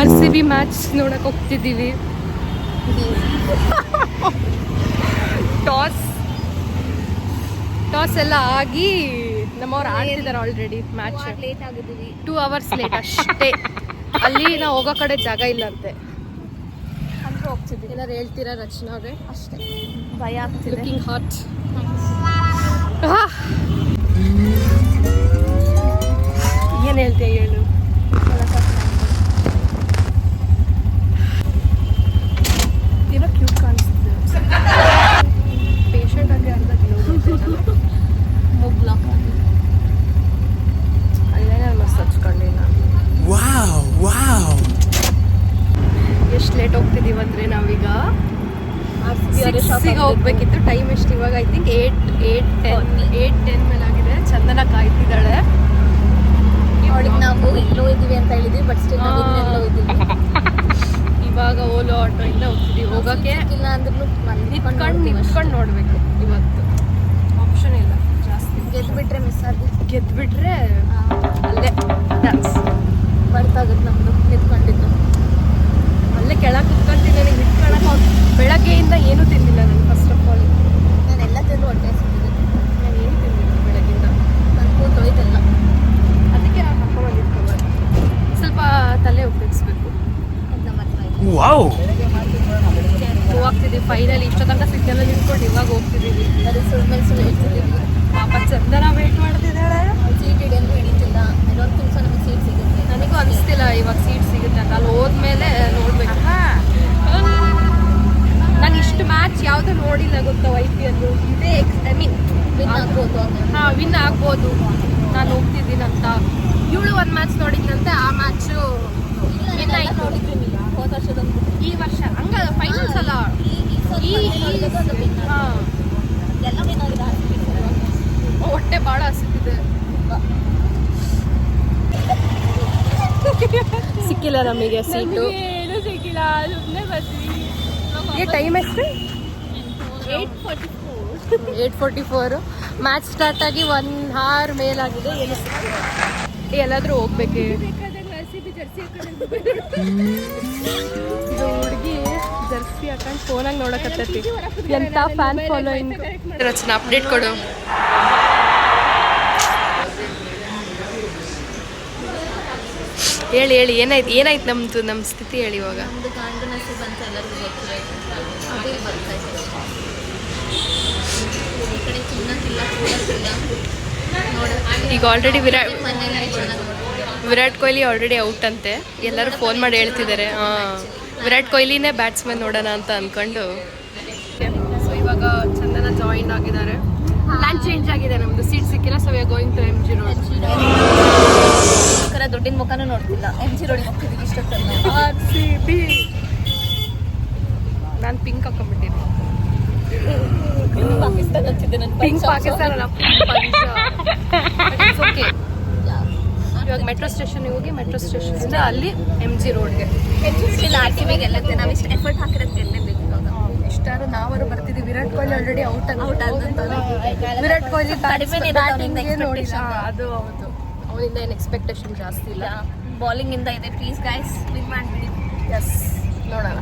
RCB match ನೋಡಕ್ ಹೋಗ್ತಿದ್ದೀವಿ. Toss ಎಲ್ಲ ಆಗಿ ನಮ್ಮವ್ರು ಆಡ್ತಿದ್ದಾರೆ ಆಲ್ರೆಡಿ ಮ್ಯಾಚ್. ಲೇಟ್ ಆಗಿದ್ದೀವಿ, 2 hours ಲೇಟ್ ಅಷ್ಟೇ. ಅಲ್ಲಿ ನಾವು ಹೋಗೋ ಕಡೆ ಜಾಗ ಇಲ್ಲಂತೆ, ಅಂದ್ರೆ ಹೋಗ್ತಿದ್ದೀವಿ. ಏನಾರು ಹೇಳ್ತೀರಾ ರಚನಾ ಅವ್ರೆ? ಅಷ್ಟೇ, ಭಯ ಆಗ್ತಿದೆ. Looking hot. ಏನು ಹೇಳ್ತೀಯ ಹೇಳು. ಏನೋ ಕ್ಯೂಟ್ ಕಾಣಿಸ್ತಿದೆ. ಪೇಷಂಟ್ ಆಗಿ ಅರ್ಧ ಕಿಲೋಮೀಟರ್ ಮುಗ್ಲಾಕ್ ಐಲೈನರ್ ಮಸ್ತ್ ಹಚ್ಕೊಂಡಿಲ್ಲ. ಎಷ್ಟು ಲೇಟ್ ಹೋಗ್ತಿದ್ದೀವಿ ಅಂದರೆ ನಾವೀಗ 6ಗೆ ಹೋಗ್ಬೇಕಿತ್ತು. ಟೈಮ್ ಎಷ್ಟು ಇವಾಗ? ಐ ಥಿಂಕ್ 8:10 ಮೇಲೆ ಆಗಿದೆ. ಚಂದನ ಕಾಯ್ತಿದ್ದಾಳೆ. ಅವಳಿಗೆ ನಾವು ಎಲ್ಲೋ ಇದ್ದೀವಿ ಅಂತ ಹೇಳಿದ್ವಿ, ಬಟ್ ಸ್ಟಿಲ್ ಎಲ್ಲೋ ಇದ್ದೀವಿ. ಇವಾಗ ಓಲೋ ಆಟೋ ಇಂದ ಹೋಗ್ತಿದ್ದೀವಿ. ಹೋಗೋಕ್ಕೆ ಇಲ್ಲ ಅಂದ್ರೂ ನಿಂತ್ಕೊಂಡು ನೋಡಬೇಕು. ಇವತ್ತು ಆಪ್ಷನ್ ಇಲ್ಲ ಜಾಸ್ತಿ. ಗೆದ್ದುಬಿಟ್ರೆ ಮಿಸ್ ಆಗಿ, ಗೆದ್ದುಬಿಟ್ರೆ ಅಲ್ಲೇ ಡ್ಯಾನ್ಸ್ ಬರ್ತಾಗುತ್ತೆ ನಮ್ಮದು. ನಿಂತ್ಕೊಂಡಿದ್ದು ಅಲ್ಲೇ ಕೆಳಗೆ ಕುತ್ಕೊಂತೀನಿ. ನನಗೆ ನಿಂತ್ಕೊಳ್ಳೋಕೆ ಬೆಳಗ್ಗೆಯಿಂದ ಏನೂ ತಿಂದಿಲ್ಲ ನಾನು. ಫಸ್ಟ್ ಆಫ್ ಆಲ್ ನಾನೆಲ್ಲ ತಿಂದು ಹೊಟ್ಟೆ ಹಸಿದಿದೆ. ನಾನು ಏನು ತಿಂದಿಲ್ಲ ಬೆಳಗ್ಗಿಂದ. ನನ್ನ ಕೂತೋಯ್ತಲ್ಲ, ಅದಕ್ಕೆ ನಾನು ಹಾಕೊಂಡು ನಿಂತ್ಕೋಬಾರ್ದು. ಸ್ವಲ್ಪ ತಲೆ ಉಪಯೋಗಿಸ್ಬೇಕು. ಹೋಗ್ತಿದ್ದೀವಿ ಫೈನಲಿ. ಇಷ್ಟ ತನಕ ಸಿಗ್ನಲ್ ನಿಂತ್ಕೊಂಡು ಇವಾಗ ಹೋಗ್ತಿದ್ದೀವಿ. ಅದು ಸುಳ್ಳು ಹೇಳ್ತಿದ್ದೀವಿ. ಪಾಪ ಚಂದನ ವೇಟ್ ಮಾಡ್ತಿದ್ದಾಳೆ. ಸೀಟ್ ಹಿಡಿಯಂದು ಹಿಡಿತಿಲ್ಲ. ಇದೊಂದು ತಿನ್ಸ ನಮಗೆ ಸೀಟ್ ಸಿಗುತ್ತೆ. ನನಗೂ ಅನಿಸ್ತಿಲ್ಲ ಇವಾಗ ಸೀಟ್ ಸಿಗುತ್ತೆ ಅಂತ. ಅಲ್ಲಿ ಹೋದ್ಮೇಲೆ ನೋಡ್ಬೇಕು. ನಾನು ಇಷ್ಟು ಮ್ಯಾಚ್ ಯಾವುದೂ ನೋಡಿಲ್ಲ ಗೊತ್ತಾ IPL. ಇದೇ ಐ ಮೀನ್ ವಿನ್ ಆಗ್ಬೋದು. ವಿನ್ ಆಗ್ಬೋದು ನಾನು ಹೋಗ್ತಿದ್ದೀನಿ ಅಂತ. ಇವಳು ಒಂದು ಮ್ಯಾಚ್ ನೋಡಿದ್ದಂತೆ. ಆ ಮ್ಯಾಚು ವಿನ್ ಆಯ್ತು. ನೋಡಿದ್ವಿ ಹೋದ ವರ್ಷದೊಂದು. ಈ ವರ್ಷ ಹಂಗ ಫೈನಲ್ಸ್ ಅಲ್ಲ. ಹಾಂ, ಎಲ್ಲ ವಿನ್ ಆಗಿದೆ. ಹೊಟ್ಟೆ ಭಾಳ ಹಸಿತಿದೆ. ಸಿಕ್ಕಿಲ್ಲ ನಮಗೆ ಸೀಟು. ಏನೂ ಸಿಕ್ಕಿಲ್ಲ, ಸುಮ್ಮನೆ ಬರ್ತೀವಿ. ಟೈಮ್ ಎಷ್ಟು? 8:44. ಮ್ಯಾಚ್ ಸ್ಟಾರ್ಟ್ ಆಗಿ 1 hour ಮೇಲಾಗಿದೆ. ಏನು ಸಿಕ್ಕಿಲ್ಲ. ಎಲ್ಲಾದ್ರೂ ಹೋಗ್ಬೇಕೆ? ಹುಡುಗಿ ಜರ್ಸಿ ಹಾಕೊಂಡು ಫೋನಾಗ ನೋಡಕತ್ತೈತಿ. ಎಂತ ಫ್ಯಾನ್ ಫಾಲೋಯಿಂಗ್. ರಚನಾ ಅಪ್ಡೇಟ್ ಕೊಡು. ಹೇಳಿ ಏನಾಯ್ತು ನಮ್ಮ ಸ್ಥಿತಿ ಹೇಳಿ ಇವಾಗ. ನಮ್ದು ಗಂಡು ನಸೀಬ್ ಅಂತ ಎಲ್ಲರಿಗೂ ಗೊತ್ತಿದೆ. ಅದೇ ಬರ್ತಾ ಇದೆ. ಈ ಕಡೆ ತಿನ್ನಕ್ಕಿಲ್ಲ, ಕೂಡಕ್ಕಿಲ್ಲ. ಈಗ ಆಲ್ರೆಡಿ ಮನೇಲಿ ಚೆನ್ನಾಗಿ ವಿರಾಟ್ ಕೊಹ್ಲಿ ಆಲ್ರೆಡಿ ಔಟ್ ಅಂತೆ. ಎಲ್ಲರೂ ಫೋನ್ ಮಾಡಿ ಹೇಳ್ತಿದ್ದಾರೆ. ವಿರಾಟ್ ಕೊಹ್ಲಿನೇ ಬ್ಯಾಟ್ಸ್ಮನ್ ನೋಡೋಣ ಅಂತ ಅಂದ್ಕೊಂಡು. ಸೊ ಇವಾಗ ಚಂದನ ಜಾಯಿನ್ ಆಗಿದ್ದಾರೆ. ಪ್ಲಾನ್ ಚೇಂಜ್ ಆಗಿದೆ ನಮ್ಮದು. ಸೀಟ್ ಸಿಕ್ಕಿಲ್ಲ. So we are going to MG road. ದುಡ್ಡಿನ ಮುಖನೂ ನೋಡ್ತಿಲ್ಲ. MG ರೋಡಿಗೆ ಹೋಗ್ತಿದ್ದೀವಿ ಇಷ್ಟೊತ್ತಲ್ಲ. RCB. ನಾನು ಪಿಂಕ್ ಹಾಕೊಂಡ್ಬಿಟ್ಟಿದ್ದೆ. ಪಾಕಿಸ್ತಾನ ಹಚ್ಚಿದ್ದೆ ನಾನು. ಪಿಂಕ್ ಪಾಕಿಸ್ತಾನ. ಓಕೆ, ಇವಾಗ ಮೆಟ್ರೋ ಸ್ಟೇಷನ್ ಹೋಗಿ ಮೆಟ್ರೋ ಸ್ಟೇಷನ್ ಅಲ್ಲಿ MG ರೋಡ್ಗೆ. RCBಗೆ ಗೆಲ್ಲುತ್ತೆ. ನಾವು ಇಷ್ಟು ಎಫರ್ಟ್ ಹಾಕಿರೋದು ಗೆಲ್ಲಬೇಕು. ಇವಾಗ ಇಷ್ಟಾರು ನಾವರು ಬರ್ತಿದ್ದೀವಿ. ವಿರಾಟ್ ಕೊಹ್ಲಿ ಆಲ್ರೆಡಿ ಔಟ್ ಆದಂತ. ವಿರಾಟ್ ಕೊಹ್ಲಿ ಕಡಿಮೆ ನೋಡಿಲ್ಲ. ಅದು ಹೌದು, ಅವನಿಂದ ಏನು ಎಕ್ಸ್ಪೆಕ್ಟೇಷನ್ ಜಾಸ್ತಿ ಇಲ್ಲ. ಬಾಲಿಂಗ್ ಇಂದ ಇದೆ. ಪ್ಲೀಸ್ ಗೈಸ್ ವಿನ್ ಮಾಡ್ಬಿಡಿ. ಎಸ್, ನೋಡೋಣ.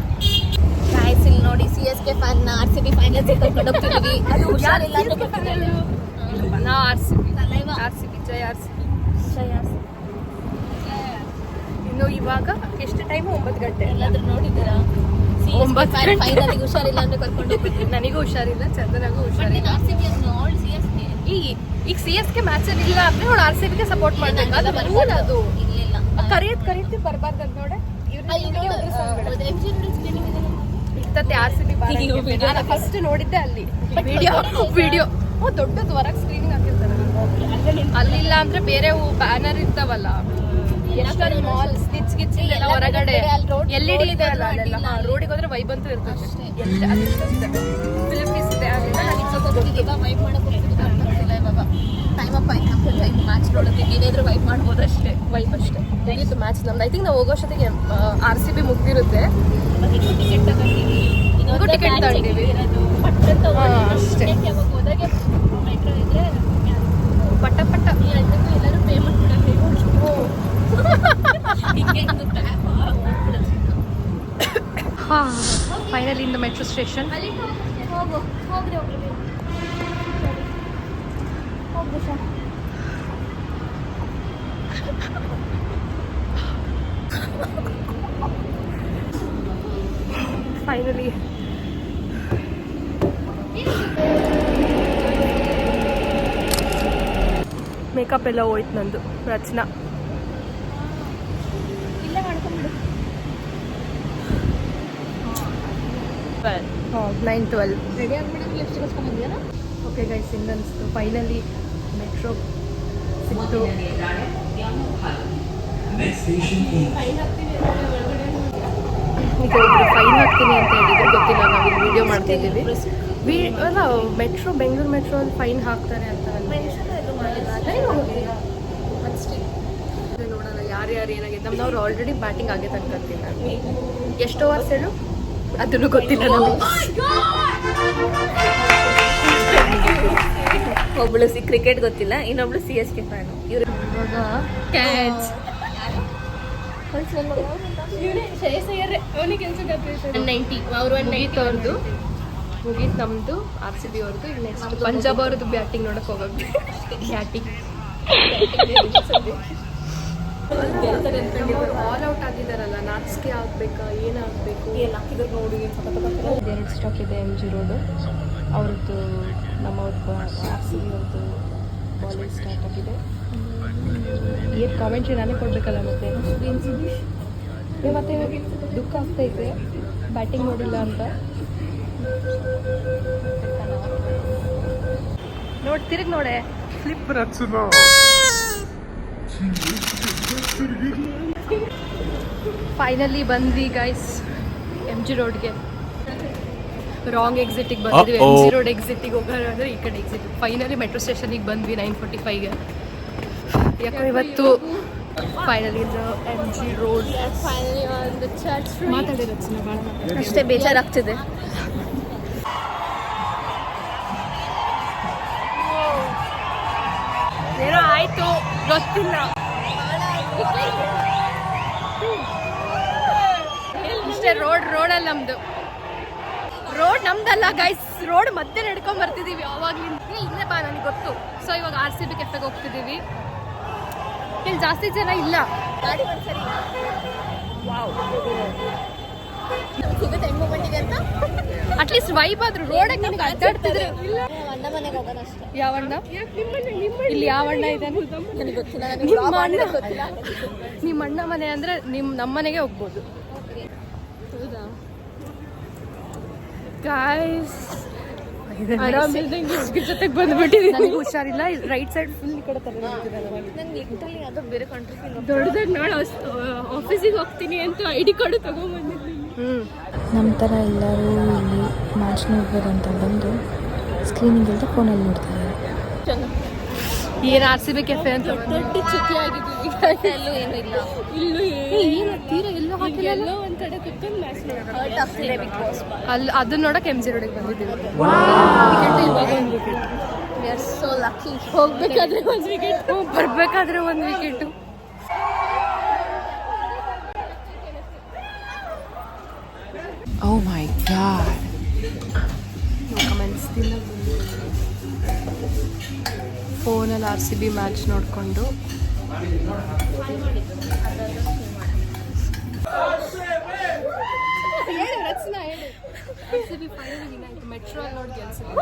ಗೈಸ್ ಇಲ್ಲಿ ನೋಡಿ, CSK ಫ್ಯಾನ್ RCB ಫೈನಲ್ ಕರ್ಕೊಂಡು ಹೋಗ್ತಿದ್ದೀವಿ. ಅದು ಹುಷಾರಿಲ್ಲ ಅಂದ್ರೆ ನಾವು RCB ಜೈ RCB. ಇನ್ನು ಇವಾಗ ಎಷ್ಟು ಟೈಮ್? 9 ಗಂಟೆ. ಎಲ್ಲಾದ್ರೂ ನೋಡಿದ್ದೀರಾ? 9 ಗಂಟೆ. ಫೈನಲಿಗೆ ಹುಷಾರಿಲ್ಲ ಅಂದ್ರೆ ಕರ್ಕೊಂಡು ಹೋಗ್ಬಿಟ್ಟು. ನನಗೂ ಹುಷಾರಿಲ್ಲ, ಚಂದನಗೂ ಹುಷಾರಿಲ್ಲ. ಈಗ CSK ಮ್ಯಾಚ್ ಅಲ್ಲಿ ಇಲ್ಲ ಅಂದ್ರೆ ಅವಳು RCBಗೆ ಸಪೋರ್ಟ್ ಮಾಡ್ಬೇಕು. ಅದು ರೂಲ್. ಅದು ಇಲ್ಲ ಕರೀತಿ ಬರಬಾರ್ದು ಅಂತ ನೋಡೆ. ಇರ್ತತೆ RCB. ನಾನು ಫಸ್ಟ್ ನೋಡಿದ್ದೆ ಅಲ್ಲಿ ವಿಡಿಯೋ. ದೊಡ್ಡದು ಹೊರಗೆ ಸ್ಕ್ರೀನಿಂಗ್ ಹಾಕಿರ್ತಾರೆ. ಅಲ್ಲಿಲ್ಲ ಅಂದ್ರೆ ಬೇರೆ ಬ್ಯಾನರ್ ಇರ್ತಾವಲ್ಲ, ಎಷ್ಟೊಂದು ಮಾಲ್ ಸ್ಟಿಚ್ ಗಿಚ್ ಎಲ್ಲ ಹೊರಗಡೆ LED ಇದೆ ಅಲ್ಲ ಅಲ್ಲೆಲ್ಲ. ರೋಡಿಗೆ ಹೋದ್ರೆ ವೈಬ್ ಅಂತೂ ಇರ್ತದೆ. ಫಿಲಿಪೀಸ್ ಇದೆ. ವೈಪ್ ಮಾಡಕ್ ಹೋಗ್ತಿಲ್ಲ ಇವಾಗ. ಟೈಮ್ ಅಪ್ ಆಯ್ತು. ಮ್ಯಾಚ್ ನೋಡೋದಕ್ಕೆ ಏನಾದ್ರು ವೈಪ್ ಮಾಡ್ಬೋದು ಅಷ್ಟೇ. ವೈಬ್ ಅಷ್ಟೇ. ಮುಗೀತು ಮ್ಯಾಚ್ ನಮ್ದು. ಐ ಥಿಂಕ್ ನಾವು ಹೋಗೋಷ್ಟೊತ್ತಿಗೆ RCB ಮುಗ್ದಿರುತ್ತೆ. ಟಿಕೆಟ್ ತಗೊಂಡಿವಿ. ಟಿಕೆಟ್ ತಗೊಂಡಿವಿ ಅಷ್ಟೇ. ಹೋದಾಗೆ ಮೆಟ್ರೋ ಇದ್ರೆ ಪಟ್ಟ ಎಲ್ಲರೂ ಪೇಮೆಂಟ್ ಕೂಡ finally in the metro station. ಹೋಗ್ರಿ ಫೈನಲಿ ಮೇಕಪ್ ಎಲ್ಲ ಹೋಯ್ತು ನಂದು. ರಚನಾ ಇಲ್ಲ ಮಾಡ್ಕೊಂಡ್ಬಿಡು. 9:12. ರೆಡಿ ಆಗ್ಬಿಟ್ಟು ಲಿಪ್ಸ್ಟಿಕ್ ಹಚ್ಕೊಂಡ್ಬಂದಿದ್ದಾನ. ಓಕೆ ಗೈಸ್, ಇನ್ನನ್ಸ್ತು ಫೈನಲಿ ಮೆಟ್ರೋ ಸಿಕ್ತು. ಈಗ ಒಬ್ರು ಫೈನ್ ಹಾಕ್ತೀನಿ ಅಂತ ಹೇಳಿದ್ರು, ಗೊತ್ತಿಲ್ಲ. ನಾವು ಇಲ್ಲಿ ವಿಡಿಯೋ ಮಾಡ್ತಿದ್ದೀವಿ. ಅಲ್ಲ, ಮೆಟ್ರೋ ಬೆಂಗಳೂರು ಮೆಟ್ರೋ ಅಲ್ಲಿ ಫೈನ್ ಹಾಕ್ತಾರೆ ಅಂತ ನೋಡೋಣ ಯಾರ್ಯಾರು ಏನಾಗಿದೆ. ನಮ್ದವ್ರು ಆಲ್ರೆಡಿ ಬ್ಯಾಟಿಂಗ್ ಆಗೈತೆ ಅನ್ಕೊಂತೀನಿ ನಾನು. ಎಷ್ಟು ಓವರ್ಸ್ ಹೇಳು ಅದನ್ನು ಗೊತ್ತಿಲ್ಲ ನಮಗೆ. ಒಬ್ಳು ಕ್ರಿಕೆಟ್ ಗೊತ್ತಿಲ್ಲ, ಇನ್ನೊಬ್ಳು CSK ಫ್ಯಾನು. ಇವ್ರು ಇವಾಗ ಕ್ಯಾಚ್ ಮುಗೀತವ್ರದ್ದು, ಮುಗೀತು ನಮ್ಮದು RCB ಅವ್ರದ್ದು. ಈಗ ನೆಕ್ಸ್ಟ್ ಪಂಜಾಬ್ ಅವ್ರದ್ದು ಬ್ಯಾಟಿಂಗ್ ನೋಡಕ್ ಹೋಗೋದು. ಬ್ಯಾಟಿಂಗ್ ಆಲ್ ಔಟ್ ಆಗಿದಾರಲ್ಲ, ನಾಚಿಕೆ ಆಗ್ಬೇಕಾ ಏನಾಗಬೇಕು ನೋಡಿ. 2 ಸ್ಟಾಕ್ ಇದೆ MG ರೋಡು ಅವ್ರದ್ದು. ನಮ್ಮವ್ರದ್ದು RCB ಅವ್ರದ್ದು ಬಾಲಿಂಗ್ ಸ್ಟಾರ್ಟ್ ಆಗಿದೆ. ಏನು ಕಾಮೆಂಟ್ರಿ ನಾನೇ ಕೊಡ್ಬೇಕಲ್ಲ ಮತ್ತೆ. ಮತ್ತೆ ದುಃಖ ಆಗ್ತೈತೆ ಬ್ಯಾಟಿಂಗ್ ನೋಡಿಲ್ಲ ಅಂತ. ನೋಡಿ ತಿರುಗಿ ನೋಡೆ ಫ್ಲಿಪ್ ರಚನಾ. ಫೈನಲಿ ಬಂದ್ವಿ ಗೈಸ್ MG ರೋಡ್ಗೆ. ರಾಂಗ್ ಎಕ್ಸಿಟಿಗೆ ಬಂದ್ವಿ. MG ರೋಡ್ ಎಕ್ಸಿಟಿಗೆ ಹೋಗೋದ್ರೆ ಈ ಕಡೆ ಎಕ್ಸಿಟ್. ಫೈನಲಿ ಮೆಟ್ರೋ ಸ್ಟೇಷನಿಗೆ ಬಂದ್ವಿ 9:45ಗೆ. ಯಾಕಂದ್ರೆ ಇವತ್ತು ಫೈನಲಿ MG ರೋಡ್ ಮಾತಾಡಿ ರಚನಾ. ಭಾಳ ಅಷ್ಟೇ ಬೇಜಾರಾಗ್ತಿದೆ. ಏನೋ ಆಯ್ತು ಗೊತ್ತಿಲ್ಲ. ಇಷ್ಟೇ ರೋಡಲ್ಲಿ ನಮ್ದು. ರೋಡ್ ನಮ್ದಲ್ಲ ಗೈಸ್, ರೋಡ್ ಮಧ್ಯೆ ನಡ್ಕೊಂಡ್ ಬರ್ತಿದೀವಿ ಯಾವಾಗ್ಲಿಂದ. ಇಲ್ಲೇ ಬಾ ನನಗೆ ಗೊತ್ತು. ಸೊ ಇವಾಗ RCB ಕೆಫೆಗೆ ಹೋಗ್ತಿದೀವಿ. ಇಲ್ಲಿ ಜಾಸ್ತಿ ಜನ ಇಲ್ಲ. ಗಾಡಿ ಸರಿ ಸಿಗುತ್ತೆ ಹೆಣ್ಣು ಮಂಡಿಗೆ ಅಂತ. ಅಟ್ಲೀಸ್ಟ್ ವೈಬ್ ಆದ್ರು. ರೋಡಾಗ ನಮ್ಗೆ ಅಡ್ಡಾಡ್ತಿದ್ರೆ ಅಣ್ಣ ಮನೆಗೆ ಹೋಗೋಣ ಅಷ್ಟೇ. ಯಾವಣ್ಣ ಇಲ್ಲಿ ಯಾವಣ್ಣ ಇದ್ದಾನೆ ನನಗೆ ಗೊತ್ತಿಲ್ಲ. ನಿಮ್ಮ ಅಣ್ಣ ಮನೆ ಅಂದ್ರೆ ನಮ್ಮ ಮನೆಗೆ ಹೋಗ್ಬೋದು. ಗಾಯ್ಸ್ ಜೊತೆಗೆ ಬಂದ್ಬಿಟ್ಟಿದ್ದೀನಿ. ನನಗೆ ಹುಷಾರಿಲ್ಲ. ರೈಟ್ ಸೈಡ್ ಫುಲ್ ಈ ಕಡೆ ತಲೆ ನನಗೆ ಲಿಟ್ರಲಿ ಅದು ಬೇರೆ ಕಂಟ್ರಿ ದೊಡ್ಡದಾಗ ನಾಳೆ ಆಫೀಸಿಗೆ ಹೋಗ್ತೀನಿ ಅಂತ ID ಕಾರ್ಡ್ ತಗೊಂಡ್ಬಂದಿದ್ದೀನಿ. ನಮ್ಮ ಥರ ಎಲ್ಲರೂ ಇಲ್ಲಿ ಮ್ಯಾಚ್ ನೋಡ್ಬೋದು ಅಂತ ಬಂದು ಸ್ಕ್ರೀನಿಂಗ್ ಇಲ್ಲದೆ ಫೋನಲ್ಲಿ ನೋಡ್ತಿದ್ದಾರೆ. ಏನು RCB ಕೆಫೆ ಅಂತ ದೊಡ್ಡ ಚಿಕ್ಕಿ ಆಗಿದ್ದೀವಿ. ಎಲ್ಲೂ ಏನೂ ಇಲ್ಲ. ಇಲ್ಲೂ ಏನು ತೀರ ಎಲ್ಲೋ ಹಾಕಿಲ್ಲ. ಎಲ್ಲೋ ಒಂದು ಕಡೆ ಕುತ್ಕೊಂಡು ಮ್ಯಾಚ್ ಆಗ್ತಿದೆ ಬಿಗ್ ಬಾಸ್. ಅಲ್ಲಿ ಅದನ್ನ ನೋಡಕ್ಕೆ MG ರೋಡಿಗೆ ಬಂದಿದ್ದೀವಿ. ಇವಾಗ ಒಂದು wicket. We are so lucky. ಹೋಗ್ಬೇಕಾದ್ರೆ ಒಂದು ವಿಕೆಟ್, ಬರ್ಬೇಕಾದ್ರೆ ಒಂದು ವಿಕೆಟು. Oh my God. ಫೋನಲ್ಲಿ RCB ಮ್ಯಾಚ್ ನೋಡಿಕೊಂಡು RCB ಫೈನಲ್ ವಿನ್ ಆಯ್ತು. ಮೆಟ್ರೋ ಅಲ್ಲಿ ನೋಡಿ ಗೆಲ್ಸಿದ್ರು.